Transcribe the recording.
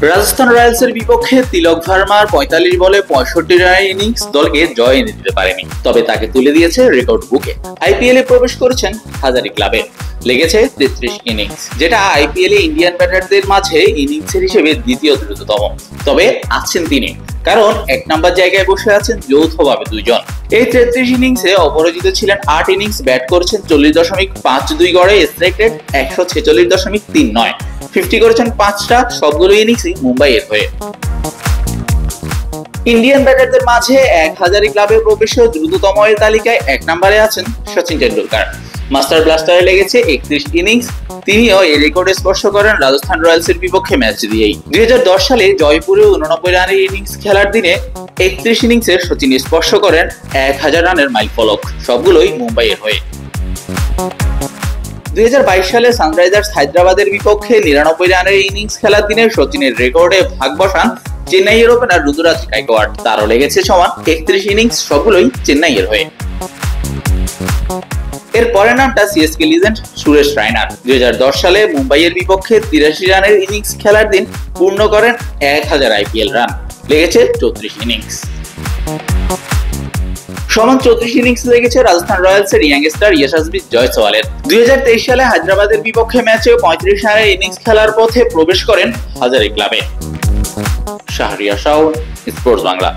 রাজস্থান রয়্যালসের বিপক্ষে তিলক ভার্মার ৪৫ বলে ৬৫ রানের ইনিংস দলকে জয় এনে দিতে পারেনি, তবে তাকে তুলে দিয়েছে রেকর্ড বুকে। আইপিএলে প্রবেশ করেছেন হাজারি ক্লাবে, লেগেছে ৩৩ ইনিংস, যেটা আইপিএলে ইন্ডিয়ান ব্যাটারদের মাঝে ইনিংসের হিসেবে দ্বিতীয় দ্রুততম। তবে আছেন তিনি, কারণ ১ নম্বর জায়গায় বসে আছেন যৌথভাবে দুইজন। এই ৩৩ ইনিংসে অপরাজিত ছিলেন। ৮ ইনিংস ব্যাট করেছেন ৪০.৫২ গড়ে, স্ট্রাইক রেট ১৪৬.৩৯, 50 করেছেন ৫টা, সবগুলো ইনিংসই মুম্বাইয়ের হয়ে। ইন্ডিয়ান ব্যাটারদের মাঝে ১০০০ ক্লাবে প্রবেশেও দ্রুততম এর তালিকায় ১ নম্বরে আছেন সচিন টেন্ডুলকার। মাস্টার ব্লাস্টারে লেগেছে ৩১ ইনিংস, তিনিও এই রেকর্ডে স্পর্শ করেন রাজস্থান রয়্যালসের বিপক্ষে ম্যাচ দিয়েই। ২০১০ সালে জয়পুরে ৮৯ রানের ইনিংস খেলার দিনে ৩১ ইনিংসে সচিন স্পর্শ করেন ১০০০ রানের মাইলফলক, সবগুলোই মুম্বাইয়ের হয়ে। ২০২২ সালে সানরাইজার্স হায়দ্রাবাদের বিপক্ষে ৯৯ রানের ইনিংস খেলার দিনে সচিনের রেকর্ডে ভাগ বসান চেন্নাইয়ের ওপেনার ঋতুরাজ গায়কোয়াড়। তারও লেগেছে সমান ৩১ ইনিংস, সবগুলোই চেন্নাইয়ের হয়ে। এর পরের নামটা সিএসকে লিজেন্ড সুরেশ রায়নার। ২০১০ সালে মুম্বাইয়ের বিপক্ষে ৮৩ রানের ইনিংস খেলার দিন পূর্ণ করেন ১০০০ আইপিএল রান, লেগেছে ৩৪ ইনিংস। সমান ৩৪ ইনিংস লেগেছে রাজস্থান রয়্যালসের ইয়াংস্টার ইয়াশাসবি জয়সওয়ালের। ২০২৩ সালে হায়দ্রাবাদের বিপক্ষে ম্যাচে ৩৫ রানের ইনিংস খেলার পথে প্রবেশ করেন হাজারি ক্লাবে। শাহরিয়ার শাওন, স্পোর্টস বাংলা।